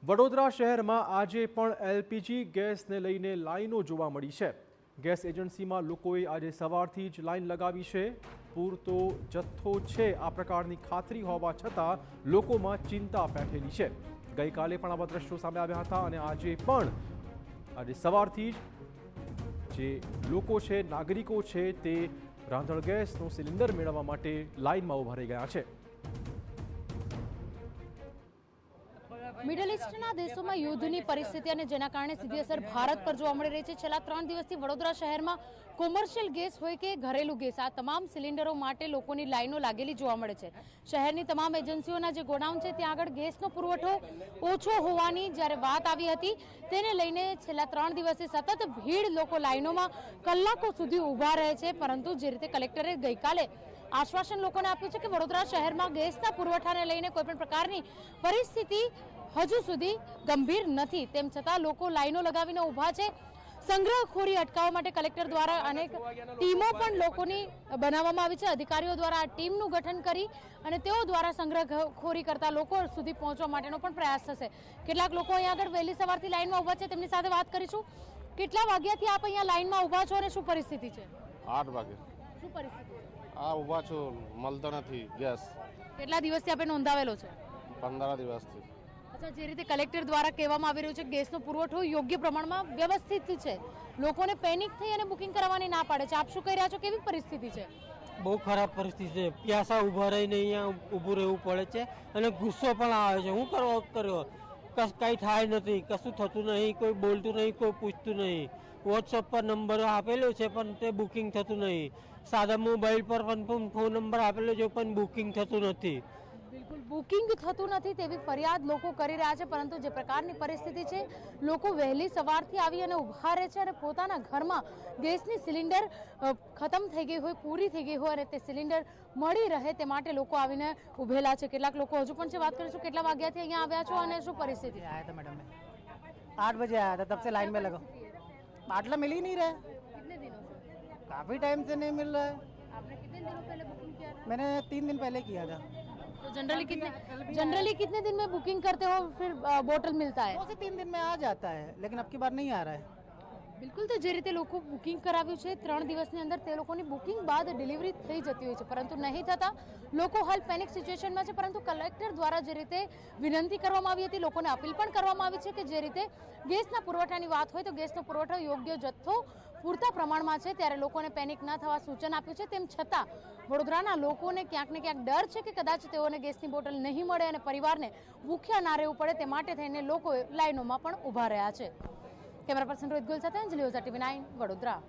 વડોદરા શહેરમાં આજે પણ એલપીજી ગેસને લઈને લાઈનો જોવા મળી છે। ગેસ એજન્સીમાં લોકોએ આજે સવારથી જ લાઈન લગાવી છે। પૂરતો જથ્થો છે આ પ્રકારની ખાતરી હોવા છતાં લોકોમાં ચિંતા પેઠેલી છે। ગઈકાલે પણ આવા દ્રશ્યો સામે આવ્યા હતા અને આજે પણ આજે સવારથી જ જે લોકો છે, નાગરિકો છે, તે રાંધણ ગેસનો સિલિન્ડર મેળવવા માટે લાઈનમાં ઊભા રહી ગયા છે। મિડલ ઇસ્ટના દેશોમાં યુદ્ધની પરિસ્થિતિ અને જેના કારણે સીધી અસર ભારત પર જોવા મળી રહી છે। છેલ્લા 3 દિવસથી વડોદરા શહેરમાં કોમર્શિયલ ગેસ હોય કે ઘરેલું ગેસ, આ તમામ સિલિન્ડરો માટે લોકોની લાઈનો લાગેલી જોવા મળે છે। શહેરની તમામ એજન્સીઓના જે ગોડાઉન છે ત્યાં આગળ ગેસનો પુરવઠો ઓછો હોવાની જ્યારે વાત આવી હતી તેને લઈને છેલ્લા 3 દિવસથી સતત ભીડ, લોકો લાઈનોમાં કલાકો સુધી ઊભા રહે છે। પરંતુ જે રીતે કલેક્ટરે ગઈકાલે આશ્વાસન લોકોને આપ્યું છે કે વડોદરા શહેરમાં ગેસના પુરવઠાને લઈને કોઈપણ પ્રકારની પરિસ્થિતિ હજુ સુધી ગંભીર નથી, તેમ છતાં લોકો લાઈનો લગાવીને ઊભા છે। સંગ્રહખોરી અટકાવવા માટે કલેક્ટર દ્વારા અનેક ટીમો પણ લોકોની બનાવવામાં આવી છે। અધિકારીઓ દ્વારા આ ટીમનું ગઠન કરી અને તેઓ દ્વારા સંગ્રહખોરી કરતા લોકો સુધી પહોંચવા માટેનો પણ પ્રયાસ થશે। કેટલાક લોકો અહીંયા આગળ વહેલી સવારથી લાઈનમાં ઊભા છે, તેમની સાથે વાત કરીશું। કેટલા વાગ્યાથી આપ અહીંયા લાઈનમાં ઊભા છો અને શું પરિસ્થિતિ છે? 8 વાગે શું પરિસ્થિતિ છે? આ ઊભા છું, મળતો નથી ગેસ। કેટલા દિવસથી આપણે નોંધાવેલો છે? 15 દિવસથી। અચ્છા, જે રીતે કલેક્ટર દ્વારા કહેવામાં આવી રહ્યું છે કે ગેસનો પુરવઠો યોગ્ય પ્રમાણમાં વ્યવસ્થિત છે, લોકોને પેનિક થઈ અને બુકિંગ કરાવવાની ના પાડે છે, આપ શું કહી રહ્યા છો? કેવી પરિસ્થિતિ છે? બહુ ખરાબ પરિસ્થિતિ છે। પ્યાસા ઊભા રહીને અહીંયા ઊભું રહેવું પડે છે અને ગુસ્સો પણ આવે છે। હું કર્યો કંઈ થાય નથી, કશું થતું નહીં, કોઈ બોલતું નહીં, કોઈ પૂછતું નહીં। વોટ્સઅપ પર નંબર આપેલો છે પણ તે બુકિંગ થતું નહીં। સાદા મોબાઈલ પર પણ ફોન નંબર આપેલો છે પણ બુકિંગ થતું નથી। બિલકુલ બુકિંગ થતું નથી તેવી ફરિયાદ લોકો કરી રહ્યા છે। પરંતુ જે પ્રકારની પરિસ્થિતિ છે, લોકો વહેલી સવારથી આવી અને ઊભા રહે છે અને પોતાના ઘરમાં ગેસની સિલિન્ડર ખતમ થઈ ગઈ હોય, પૂરી થઈ ગઈ હોય અને તે સિલિન્ડર મળી રહે તે માટે લોકો આવીને ઊભેલા છે। કેટલાક લોકો હજુ પણ છે, વાત કરીશું। કેટલા વાગ્યાથી અહીંયા આવ્યા છો અને શું પરિસ્થિતિ? आया था मैडम, मैं 8 बजे आया था, तब से लाइन में लगा। बाटला मिल ही नहीं रहा है, कितने दिनों से? काफ़ी टाइम से नहीं मिल रहा है। आपने कितने दिनों पहले बुकिंग किया था? मैंने 3 दिन पहले किया था। तो जनरली कितने दिन में बुकिंग करते हो फिर बोतल मिलता है? 2 से 3 दिन में आ जाता है, लेकिन अब की बार नहीं आ रहा है। બિલકુલ, તો જે રીતે લોકો બુકિંગ કરાવ્યું છે 3 દિવસની અંદર તે લોકોની બુકિંગ બાદ ડિલિવરી થઈ જતી હોય છે, પરંતુ નહીં થતા લોકો હાલ પેનિક સિચ્યુએશનમાં છે। પરંતુ કલેક્ટર દ્વારા જે રીતે વિનંતી કરવામાં આવી હતી, લોકોને અપીલ પણ કરવામાં આવી છે કે જે રીતે ગેસના પુરવઠાની વાત હોય તો ગેસનો પુરવઠો યોગ્ય જથ્થો પૂરતા પ્રમાણમાં છે, ત્યારે લોકોને પેનિક ન થવા સૂચન આપ્યું છે। તેમ છતાં વડોદરાના લોકોને ક્યાંક ને ક્યાંક ડર છે કે કદાચ તેઓને ગેસની બોટલ નહીં મળે અને પરિવારને ભૂખ્યા ના રહેવું પડે, તે માટે થઈને લોકો લાઈનોમાં પણ ઊભા રહ્યા છે। કેમેરા પર્સન રોહિત ગુલ સાથે અંજલિ ઓઝા, TV9 વડોદરા।